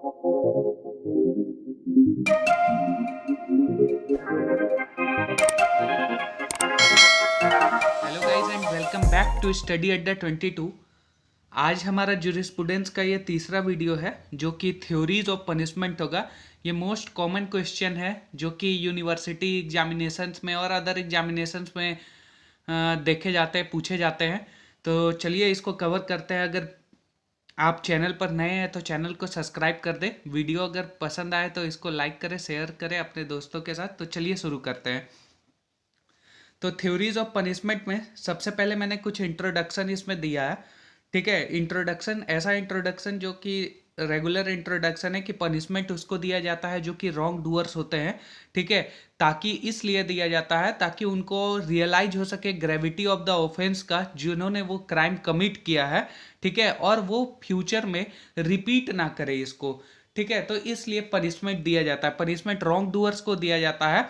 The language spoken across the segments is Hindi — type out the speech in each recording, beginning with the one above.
Hello guys and welcome back to study Adda 22। आज हमारा जूरिस्प्रूडेंस का ये तीसरा वीडियो है जो कि थ्योरीज ऑफ पनिशमेंट होगा। ये मोस्ट कॉमन क्वेश्चन है जो कि यूनिवर्सिटी एग्जामिनेशंस में और अदर एग्जामिनेशंस में देखे जाते हैं, पूछे जाते हैं। तो चलिए इसको कवर करते हैं। अगर आप चैनल पर नए हैं तो चैनल को सब्सक्राइब कर दें। वीडियो अगर पसंद आए तो इसको लाइक करें, शेयर करें अपने दोस्तों के साथ। तो चलिए शुरू करते हैं। तो थ्योरीज ऑफ पनिशमेंट में सबसे पहले मैंने कुछ इंट्रोडक्शन इसमें दिया है। ठीक है, इंट्रोडक्शन ऐसा इंट्रोडक्शन जो कि रेगुलर इंट्रोडक्शन है कि पनिशमेंट उसको दिया जाता है जो कि रॉन्ग डूअर्स होते हैं। ठीक है, ताकि इसलिए दिया जाता है ताकि उनको रियलाइज हो सके ग्रेविटी ऑफ द ऑफेंस का, जिन्होंने वो क्राइम कमिट किया है। ठीक है, और वो फ्यूचर में रिपीट ना करे इसको। ठीक है, तो इसलिए पनिशमेंट दिया जाता है। पनिशमेंट रॉन्ग डूअर्स को दिया जाता है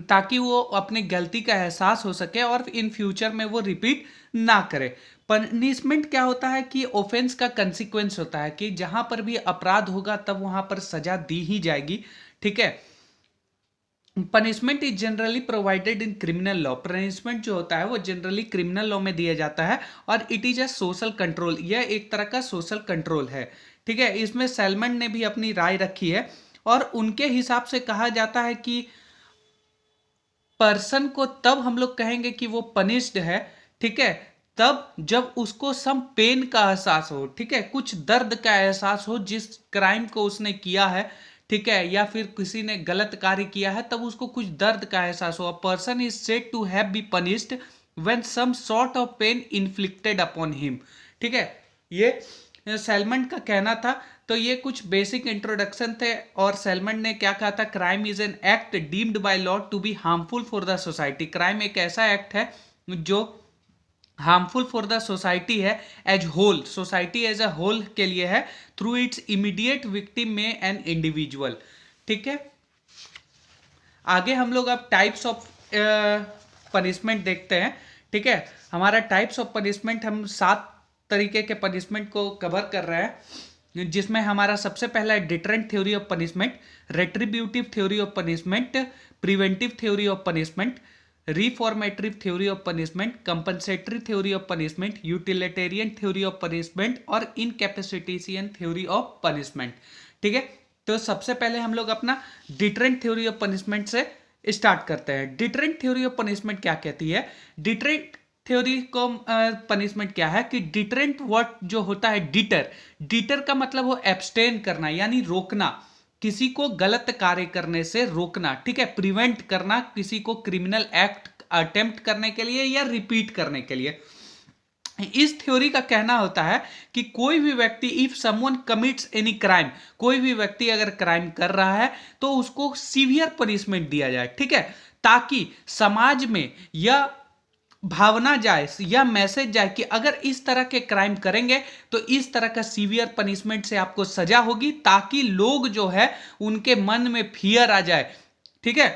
ताकि वो अपने गलती का एहसास हो सके और इन फ्यूचर में वो रिपीट ना करे। पनिशमेंट क्या होता है कि ऑफेंस का कंसिक्वेंस होता है कि जहां पर भी अपराध होगा तब वहां पर सजा दी ही जाएगी। ठीक है, punishment is generally provided in criminal law. Punishment जो होता है वो जनरली क्रिमिनल लॉ में दिया जाता है और it is a social control. यह एक तरह का सोशल कंट्रोल है। ठीक है, इसमें सेलमन ने भी अपनी राय रखी है और उनके हिसाब से कहा जाता है कि पर्सन को तब हम लोग कहेंगे कि वो पनिश्ड है। ठीक है, तब जब उसको सम पेन का एहसास हो। ठीक है, कुछ दर्द का एहसास हो जिस क्राइम को उसने किया है। ठीक है, या फिर किसी ने गलत कार्य किया है तब उसको कुछ दर्द का एहसास हो। A person is said to have be punished when some sort of pain inflicted upon him. ठीक है, ये सेलमन का कहना था। तो ये कुछ बेसिक इंट्रोडक्शन थे। और सेलमन ने क्या कहा था? Crime is an act deemed by law to be harmful for the society. Crime एक ऐसा एक्ट है जो हार्मफुल फॉर द सोसाइटी है, as whole, society as a whole के लिए है, थ्रू इट्स इमीडिएट विक्टिम में एन इंडिविजुअल। ठीक है, आगे हम लोग अब टाइप्स ऑफ पनिशमेंट देखते हैं। ठीक है, हमारा टाइप्स ऑफ पनिशमेंट, हम 7 तरीके के पनिशमेंट को कवर कर रहे हैं, जिसमें हमारा सबसे पहला है deterrent theory of punishment, retributive theory of punishment, preventive theory of punishment, reformative theory of punishment, compensatory theory of punishment, utilitarian theory of punishment और इनकैपेसिटेशन थ्योरी ऑफ पनिशमेंट। ठीक है, तो सबसे पहले हम लोग अपना डिटरेंट थ्योरी ऑफ पनिशमेंट से स्टार्ट करते हैं। डिटरेंट थ्योरी ऑफ पनिशमेंट क्या कहती है? डिटरेंट थ्योरी को पनिशमेंट क्या है कि डिटरेंट वर्ड जो होता है, डिटर, डिटर का मतलब वो एब्सटेन करना यानी रोकना, किसी को गलत कार्य करने से रोकना। ठीक है, प्रिवेंट करना किसी को क्रिमिनल एक्ट अटेम्प्ट करने के लिए या रिपीट करने के लिए। इस थ्योरी का कहना होता है कि कोई भी व्यक्ति, if someone commits any crime, कोई भी व्यक्ति अगर क्राइम कर रहा है तो उसको सीवियर पनिशमेंट दिया जाए। ठीक है, ताकि समाज में यह भावना जाए या मैसेज जाए कि अगर इस तरह के क्राइम करेंगे तो इस तरह का सीवियर पनिशमेंट से आपको सजा होगी, ताकि लोग जो है उनके मन में फियर आ जाए। ठीक है,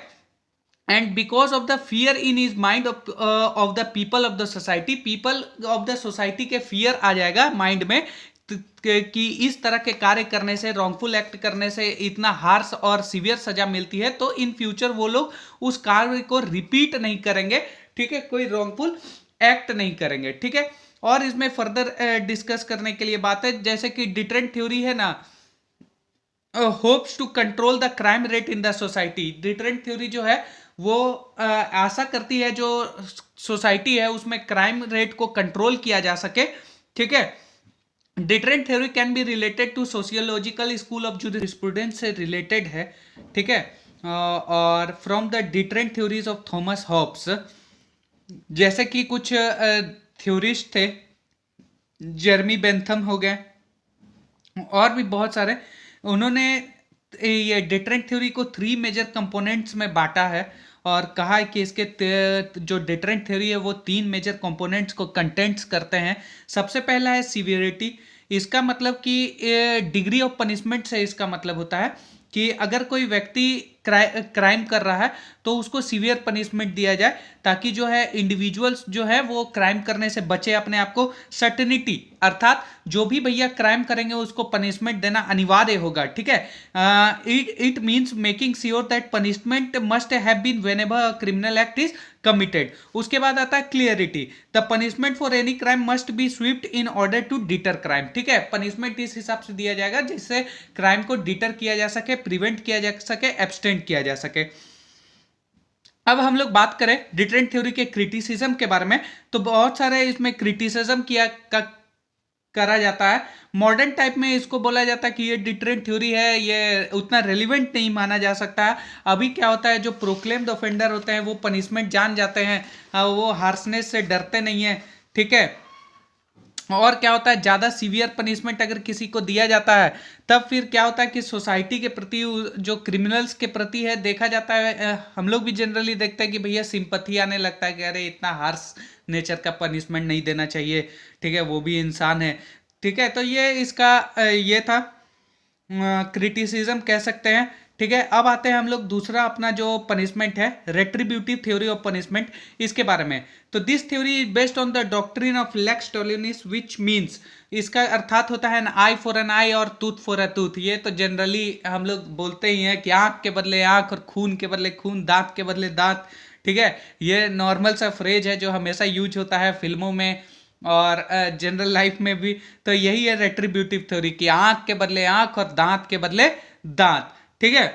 and because of the fear in is mind of the people of the society, people of the society के फियर आ जाएगा माइंड में कि इस तरह के कार्य करने से, रॉन्गफुल एक्ट करने से इतना हार्श और सीवियर सजा मिलती है, तो इन फ्यूचर वो लोग उस कार्य को रिपीट नहीं करेंगे। ठीक है, कोई रॉन्गफुल एक्ट नहीं करेंगे। ठीक है, और इसमें फर्दर डिस्कस करने के लिए बात है, जैसे कि डिटरेंट थ्योरी है ना, hopes to control the crime rate in the society. Deterrent theory जो है वो आशा करती है जो सोसाइटी है उसमें क्राइम रेट को कंट्रोल किया जा सके। ठीक है, deterrent theory can be related to sociological school of jurisprudence से रिलेटेड है। ठीक है, और from the deterrent theories of Thomas Hobbes, जैसे कि कुछ थ्योरिस्ट थे, जेरमी बेंथम हो गए और भी बहुत सारे, उन्होंने ये डिटरेंट थ्योरी को 3 मेजर कंपोनेंट्स में बांटा है और कहा है कि इसके जो डिटरेंट थ्योरी है वो 3 मेजर कंपोनेंट्स को कंटेंट्स करते हैं। सबसे पहला है सीवियरिटी। इसका मतलब कि डिग्री ऑफ पनिशमेंट से इसका मतलब होता है कि अगर कोई व्यक्ति क्राइम कर रहा है तो उसको सीवियर पनिशमेंट दिया जाए, ताकि जो है इंडिविजुअल्स जो है वो क्राइम करने से बचे अपने आप को। सर्टेनिटी अर्थात जो भी भैया क्राइम करेंगे उसको पनिशमेंट देना अनिवार्य होगा, ठीक है। It means making sure that punishment must have been whenever criminal act is committed. उसके बाद आता है clarity, the punishment for any crime must be swift in order to deter crime, ठीक है। पनिशमेंट इस हिसाब से दिया जाएगा जिससे क्राइम को डिटर किया जा सके, प्रिवेंट किया जा सके, एब्सटेंड किया जा सके। अब हम लोग बात करें डिटरेंट थ्योरी के क्रिटिसिज्म के बारे में, तो बहुत सारे इसमें क्रिटिसिज्म करा जाता है। मॉडर्न टाइप में इसको बोला जाता है कि ये डिटरेंट थ्योरी है, ये उतना रेलिवेंट नहीं माना जा सकता है। अभी क्या होता है, जो प्रोक्लेम्ड ऑफेंडर होते हैं वो पनिशमेंट जान जाते हैं, वो हार्शनेस से डरते नहीं है, ठीक है। और क्या होता है, ज़्यादा सीवियर पनिशमेंट अगर किसी को दिया जाता है तब फिर क्या होता है कि सोसाइटी के प्रति, जो क्रिमिनल्स के प्रति है, देखा जाता है, हम लोग भी जनरली देखते हैं कि भैया सिंपथी आने लगता है कि अरे इतना हार्श नेचर का पनिशमेंट नहीं देना चाहिए, ठीक है, वो भी इंसान है, ठीक है। तो ये इसका ये था क्रिटिसिज्म कह सकते हैं, ठीक है। अब आते हैं हम लोग दूसरा अपना जो पनिशमेंट है, रेट्रीब्यूटिव थ्योरी ऑफ पनिशमेंट, इसके बारे में। तो this theory is based on the doctrine of lex talionis, which means, इसका अर्थात होता है an eye for an eye और टूथ फॉर अ टूथ। ये तो जनरली हम लोग बोलते ही हैं कि आंख के बदले आंख और खून के बदले खून, दांत के बदले दांत, ठीक है। ये नॉर्मल सा फ्रेज है जो हमेशा यूज होता है फिल्मों में और जनरल लाइफ में भी। तो यही है रेट्रीब्यूटिव थ्योरी कि आंख के बदले आंख और दांत के बदले दांत, ठीक है।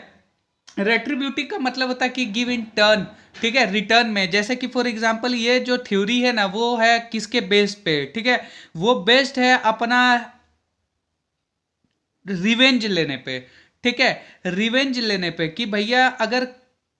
रेट्रीब्यूटिव का मतलब होता है कि गिव इन टर्न, ठीक है, रिटर्न में। जैसे कि फॉर एग्जांपल ये जो थ्योरी है ना, वो है किसके बेस्ड पे, ठीक है, वो बेस्ड है अपना रिवेंज लेने पे, ठीक है, रिवेंज लेने पे, कि भैया अगर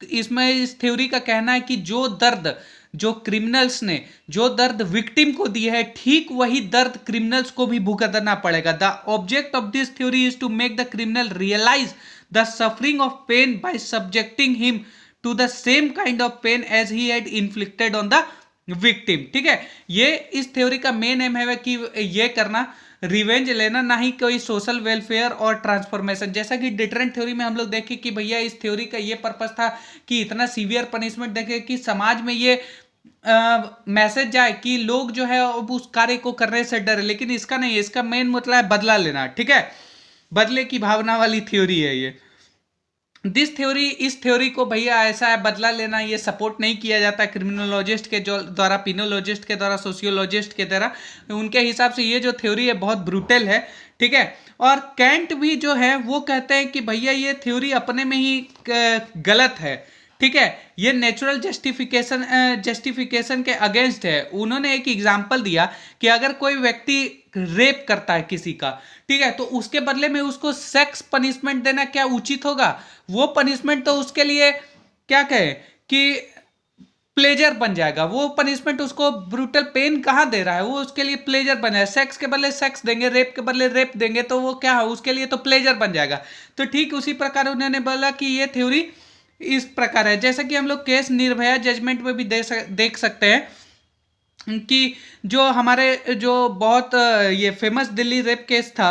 इसमें इस थ्योरी का कहना है कि जो दर्द जो क्रिमिनल्स ने जो दर्द विक्टिम को दी है, ठीक वही दर्द क्रिमिनल्स को भी भुगतना पड़ेगा। The object of this theory is to make the criminal realise the suffering of pain by subjecting him to the same kind of pain as he had inflicted on the victim, ठीक है। ये इस थ्योरी का मेन एम है कि ये करना, रिवेंज लेना, ना ही कोई सोशल वेलफेयर और ट्रांसफॉर्मेशन। जैसा कि डिटरेंट थ्योरी में हम लोग देखें कि भैया इस थ्योरी का ये पर्पस था कि इतना सीवियर पनिशमेंट देखे कि समाज में ये मैसेज जाए कि लोग जो है अब उस कार्य को करने से डरे, लेकिन इसका नहीं, इसका मेन मतलब है बदला लेना, ठीक है, बदले की भावना वाली थ्योरी है ये। दिस थ्योरी, इस थ्योरी को भैया ऐसा है बदला लेना, ये सपोर्ट नहीं किया जाता क्रिमिनोलॉजिस्ट के द्वारा, पिनोलॉजिस्ट के द्वारा, सोशियोलॉजिस्ट के द्वारा। उनके हिसाब से ये जो थ्योरी है बहुत ब्रूटल है, ठीक है। और कैंट भी जो है वो कहते हैं कि भैया ये थ्योरी अपने में ही गलत है, ठीक है, ये नेचुरल जस्टिफिकेशन के अगेंस्ट है। उन्होंने एक एग्जांपल दिया कि अगर कोई व्यक्ति रेप करता है किसी का, ठीक है, तो उसके बदले में उसको सेक्स पनिशमेंट देना क्या उचित होगा? वो पनिशमेंट तो उसके लिए क्या कहे कि प्लेजर बन जाएगा, वो पनिशमेंट उसको ब्रूटल पेन कहाँ दे रहा है, वो उसके लिए प्लेजर बन जाएगा। सेक्स के बदले सेक्स देंगे, रेप के बदले रेप देंगे, तो वो क्या है, उसके लिए तो प्लेजर बन जाएगा। तो ठीक उसी प्रकार उन्होंने बोला कि ये थ्योरी इस प्रकार है। जैसा कि हम लोग केस निर्भया जजमेंट में भी देख सकते हैं कि जो हमारे जो बहुत ये फेमस दिल्ली रेप केस था,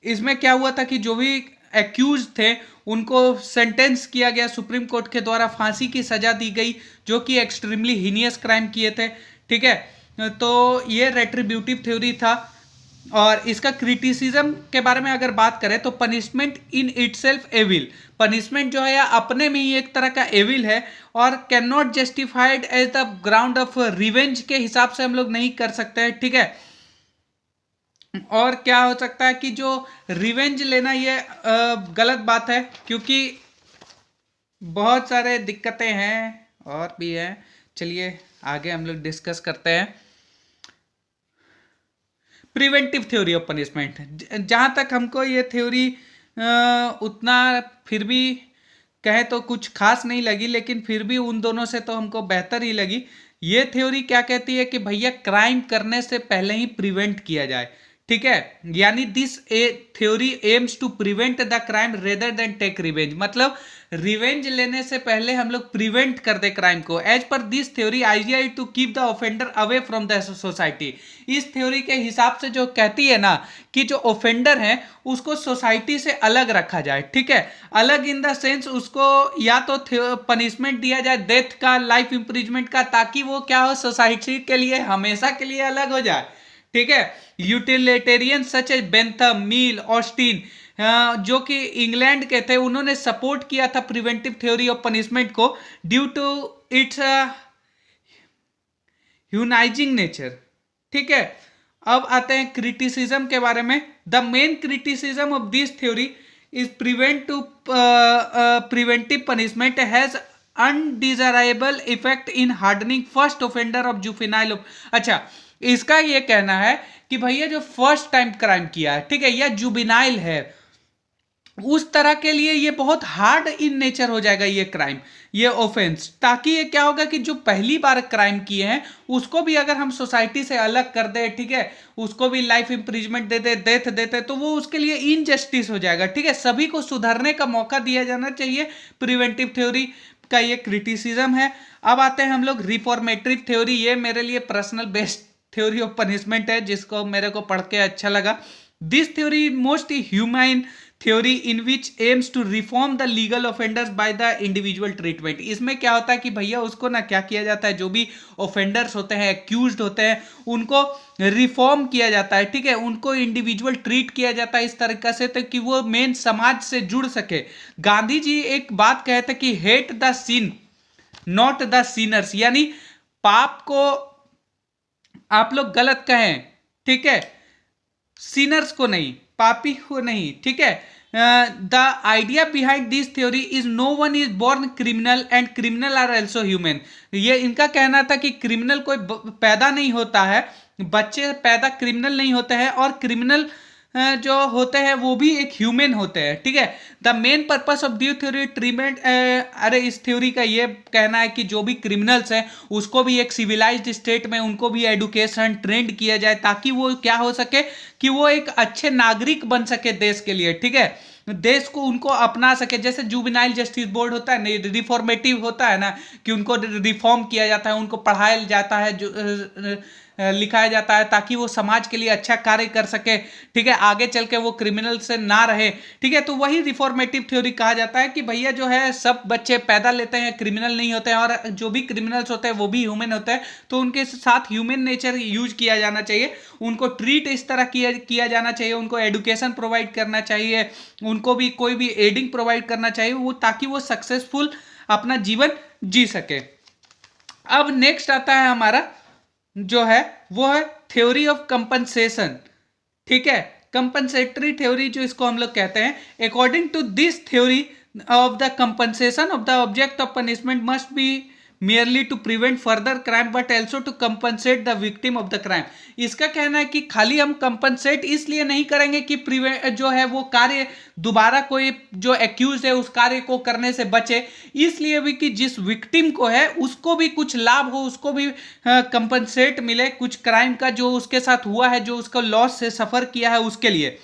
इसमें क्या हुआ था कि जो भी एक्यूज थे उनको सेंटेंस किया गया, सुप्रीम कोर्ट के द्वारा फांसी की सजा दी गई, जो कि एक्सट्रीमली हीनियस क्राइम किए थे, ठीक है। तो ये रेट्रीब्यूटिव थ्योरी था। और इसका क्रिटिसिज्म के बारे में अगर बात करें तो punishment in itself evil, punishment जो है अपने में ही एक तरह का एविल है और can not justified as the ground of revenge के हिसाब से हम लोग नहीं कर सकते हैं, ठीक है। और क्या हो सकता है कि जो रिवेंज लेना ये गलत बात है, क्योंकि बहुत सारे दिक्कतें हैं और भी हैं। चलिए आगे हम लोग डिस्कस करते हैं प्रिवेंटिव थ्योरी ऑफ पनिशमेंट। जहाँ तक हमको ये थ्योरी उतना फिर भी कहे तो कुछ खास नहीं लगी, लेकिन फिर भी उन दोनों से तो हमको बेहतर ही लगी। ये थ्योरी क्या कहती है कि भैया क्राइम करने से पहले ही प्रिवेंट किया जाए, ठीक है, यानी this theory aims to prevent the crime rather than take revenge, मतलब रिवेंज लेने से पहले हम लोग प्रिवेंट कर दे क्राइम को। As per this theory IGI to keep the offender away from the society, इस थ्योरी के हिसाब से जो कहती है ना कि जो ऑफेंडर है उसको सोसाइटी से अलग रखा जाए, ठीक है, अलग इन द सेंस उसको या तो पनिशमेंट दिया जाए डेथ का, लाइफ इंप्रिजमेंट का, ताकि वो क्या हो, सोसाइटी के लिए हमेशा के लिए अलग हो जाए, ठीक है। Utilitarian such as Bentham, Mill, Austin, जो कि इंग्लैंड के थे, उन्होंने सपोर्ट किया था प्रिवेंटिव थ्योरी ऑफ पनिशमेंट को due to its humanising nature, ठीक है। अब आते हैं क्रिटिसिज्म के बारे में। The main criticism of this theory is preventive punishment has undesirable effect in hardening first offender of juvenile. अच्छा, इसका ये कहना है कि भैया जो फर्स्ट टाइम क्राइम किया है, ठीक है, या जुवेनाइल है, उस तरह के लिए ये बहुत हार्ड इन नेचर हो जाएगा ये क्राइम, ये ऑफेंस, ताकि ये क्या होगा कि जो पहली बार क्राइम किए हैं उसको भी अगर हम सोसाइटी से अलग कर दे, ठीक है, उसको भी लाइफ इंप्रिजमेंट दे दे, डेथ देते, तो वो उसके लिए इनजस्टिस हो जाएगा, ठीक है। सभी को सुधरने का मौका दिया जाना चाहिए, प्रिवेंटिव थ्योरी का ये क्रिटिसिज्म है। अब आते हैं हम लोग रिफॉर्मेटिव थ्योरी। ये मेरे लिए personal best theory of punishment है, जिसको मेरे को पढ़ के अच्छा लगा। This theory most humane theory in which aims to reform the legal offenders by the individual treatment. इसमें क्या होता है कि भैया उसको ना क्या किया जाता है, जो भी ऑफेंडर्स होते हैं, एक्यूज्ड होते हैं, उनको रिफॉर्म किया जाता है, ठीक है, उनको इंडिविजुअल ट्रीट किया जाता है इस तरीके से ताकि वो मेन समाज से जुड़ सके। गांधी जी एक बात कहते कि hate the sin not the sinners, यानी पाप को आप लोग गलत कहें, ठीक है, सिनर्स को नहीं, पापी को नहीं, ठीक है। The idea behind this theory is no one is born criminal and criminal are also human. ये इनका कहना था कि क्रिमिनल कोई पैदा नहीं होता है, बच्चे पैदा क्रिमिनल नहीं होते हैं, और क्रिमिनल जो होते हैं वो भी एक ह्यूमन होते हैं, ठीक है। The main purpose of due theory treatment, अरे इस थ्योरी का ये कहना है कि जो भी क्रिमिनल्स हैं उसको भी एक सिविलाइज्ड स्टेट में उनको भी एडुकेशन ट्रेंड किया जाए, ताकि वो क्या हो सके कि वो एक अच्छे नागरिक बन सके देश के लिए, ठीक है, देश को उनको अपना सके। जैसे जुवेनाइल जस्टिस बोर्ड होता है, रिफॉर्मेटिव होता है ना, कि उनको रिफॉर्म किया जाता है, उनको पढ़ाया जाता है, जो लिखाया जाता है, ताकि वो समाज के लिए अच्छा कार्य कर सके, ठीक है, आगे चल के वो क्रिमिनल से ना रहे, ठीक है। तो वही रिफॉर्मेटिव थ्योरी कहा जाता है कि भैया जो है सब बच्चे पैदा लेते हैं, क्रिमिनल नहीं होते हैं, और जो भी क्रिमिनल्स होते हैं वो भी ह्यूमन होते हैं, तो उनके साथ ह्यूमन नेचर यूज किया जाना चाहिए, उनको ट्रीट इस तरह किया जाना चाहिए, उनको एडुकेशन प्रोवाइड करना चाहिए, उनको भी कोई भी एडिंग प्रोवाइड करना चाहिए, वो ताकि वो सक्सेसफुल अपना जीवन जी सके। अब नेक्स्ट आता है हमारा जो है वो है थ्योरी ऑफ कंपनसेशन, ठीक है, कंपनसेटरी थ्योरी जो इसको हम लोग कहते हैं। According to this theory of the compensation of the object of punishment must be merely to prevent further crime but also to compensate the victim of the crime। इसका कहना है कि खाली हम कंपनसेट इसलिए नहीं करेंगे कि जो है वो कार्य दोबारा कोई जो एक्यूज है उस कार्य को करने से बचे, इसलिए भी कि जिस विक्टिम को है उसको भी कुछ लाभ हो, उसको भी कंपनसेट मिले कुछ क्राइम का जो उसके साथ हुआ है, जो उसको लॉस से सफर किया है उसके लिए।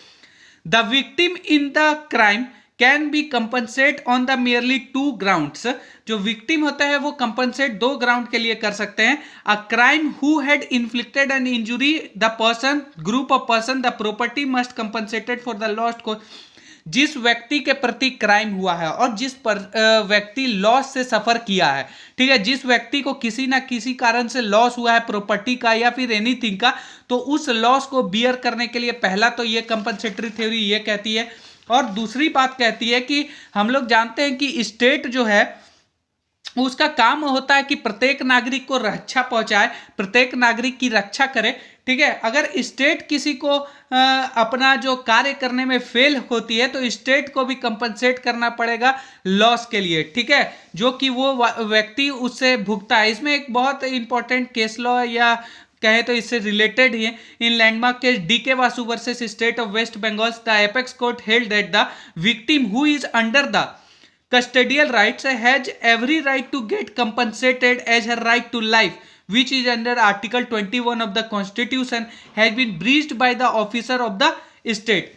The victim in the crime can be compensate on the merely 2 grounds. जो विक्टिम होता है वो कंपनसेट 2 ग्राउंड के लिए कर सकते हैं। A crime who had inflicted an injury the person group of person the property must compensated for the lost को। जिस व्यक्ति के प्रति क्राइम हुआ है और जिस व्यक्ति लॉस से सफर किया है, ठीक है, जिस व्यक्ति को किसी ना किसी कारण से लॉस हुआ है प्रॉपर्टी का या फिर एनीथिंग का, तो उस लॉस को बियर करने के लिए पहला तो ये कंपनसेटरी थ्योरी ये कहती है। और दूसरी बात कहती है कि हम लोग जानते हैं कि स्टेट जो है उसका काम होता है कि प्रत्येक नागरिक को रक्षा पहुंचाए, प्रत्येक नागरिक की रक्षा करे, ठीक है। अगर स्टेट किसी को अपना जो कार्य करने में फेल होती है तो स्टेट को भी कंपनसेट करना पड़ेगा लॉस के लिए, ठीक है, जो कि वो व्यक्ति उससे भुगता है। इसमें एक बहुत इंपॉर्टेंट केस लॉ या कहे तो इससे रिलेटेड ही in landmark case DK Vasu versus State of West Bengal, the apex court held that the victim who is under the custodial rights has every right to get compensated as her right to life which is under Article 21 of the Constitution has been breached by the officer of the state.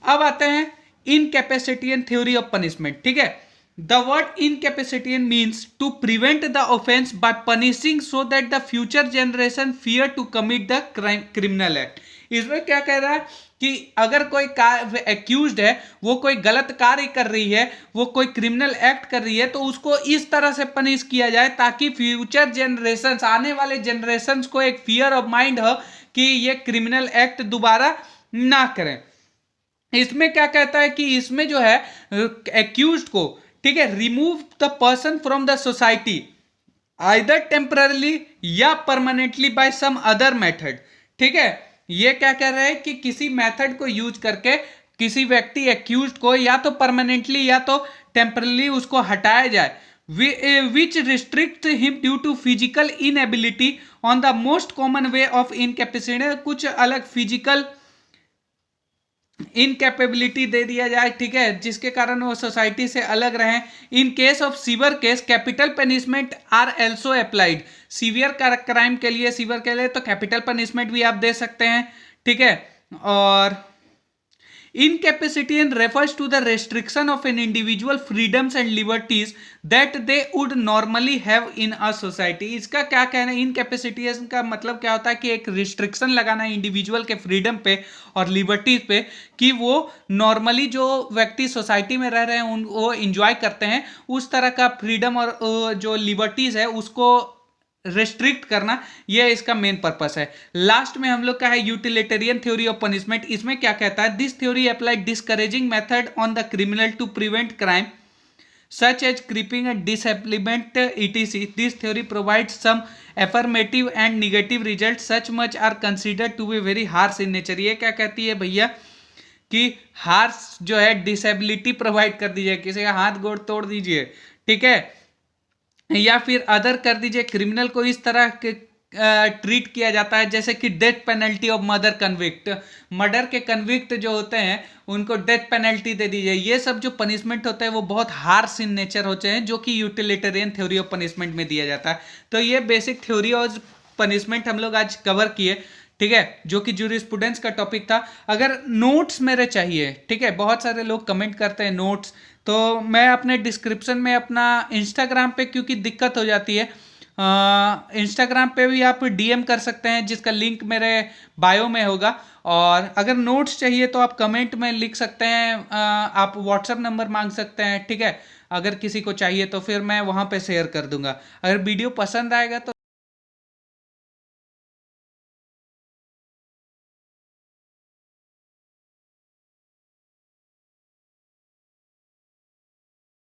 अब आते हैं incapacitian theory of punishment. ठीक है, the word incapacitian means to prevent the offense by punishing so that the future generation fear to commit the criminal act. इसमें क्या कह रहा है कि अगर कोई एक्यूज्ड है, वो कोई गलत कार्य कर रही है, वो कोई क्रिमिनल एक्ट कर रही है, तो उसको इस तरह से पनिश किया जाए ताकि फ्यूचर जनरेशंस, आने वाले जनरेशंस को एक फियर ऑफ माइंड हो कि ये क्रिमिनल एक्ट दोबारा ना करें. इसमें क्या कहता है कि इसमें जो है एक्यूज्ड को, ठीक है, remove the person from the society either temporarily या permanently by some other method. ठीक है, ये क्या कह रहा है कि किसी मेथड को यूज करके किसी व्यक्ति एक्यूज्ड को या तो परमानेंटली या तो टेम्परली उसको हटाया जाए, which restrict him due to physical inability on the most common way of incapacity. कुछ अलग फिजिकल इनकैपेबिलिटी दे दिया जाए, ठीक है, जिसके कारण वो सोसाइटी से अलग रहें. In case of severe case capital punishment are also applied. Severe crime के लिए, सीवियर के लिए तो कैपिटल पनिशमेंट भी आप दे सकते हैं. ठीक है, और incapacitian refers to the restriction of an individual freedoms and liberties that they would normally have in a society. इसका क्या कहना है, incapacitian का मतलब क्या होता है कि एक रिस्ट्रिक्शन लगाना है इंडिविजुअल के फ्रीडम पे और लिबर्टीज पे कि वो नॉर्मली जो व्यक्ति सोसाइटी में रह रहे हैं वो इंजॉय करते हैं, उस तरह का फ्रीडम और जो लिबर्टीज है उसको रेस्ट्रिक्ट करना, ये इसका मेन पर्पस है. लास्ट में हम लोग का है यूटिलिटेरियन थ्योरी ऑफ पनिशमेंट. इसमें क्या कहता है, this theory apply discouraging method on the criminal to prevent crime such as creeping and disablement etc. This theory provides some affirmative and negative results. Such much are considered to be very harsh in nature. ये क्या कहती है भैया कि हार्श जो है डिसेबिलिटी प्रोवाइड कर दीजिए, किसी का हाथ गोड़ तोड़ दीजिए, ठीक है, या फिर अदर कर दीजिए. क्रिमिनल को इस तरह के ट्रीट किया जाता है जैसे कि death penalty of murder convict. Murder के कन्विक्ट जो होते हैं उनको डेथ पेनल्टी दे दीजिए. ये सब जो पनिशमेंट होता है वो बहुत हार्श इन नेचर होते हैं, जो कि यूटिलिटेरियन थ्योरी ऑफ पनिशमेंट में दिया जाता है. तो ये बेसिक थ्योरी ऑफ पनिशमेंट हम लोग आज कवर किए, ठीक है, जो कि जूरिस्प्रूडेंस का टॉपिक था. अगर नोट्स मेरे चाहिए, ठीक है, बहुत सारे लोग कमेंट करते हैं नोट्स, तो मैं अपने डिस्क्रिप्शन में अपना इंस्टाग्राम पे, क्योंकि दिक्कत हो जाती है, इंस्टाग्राम पे भी आप डीएम कर सकते हैं जिसका लिंक मेरे बायो में होगा. और अगर नोट्स चाहिए तो आप कमेंट में लिख सकते हैं, आप व्हाट्सएप नंबर मांग सकते हैं, ठीक है, अगर किसी को चाहिए तो फिर मैं वहाँ पे शेयर कर दूंगा. अगर वीडियो पसंद आएगा तो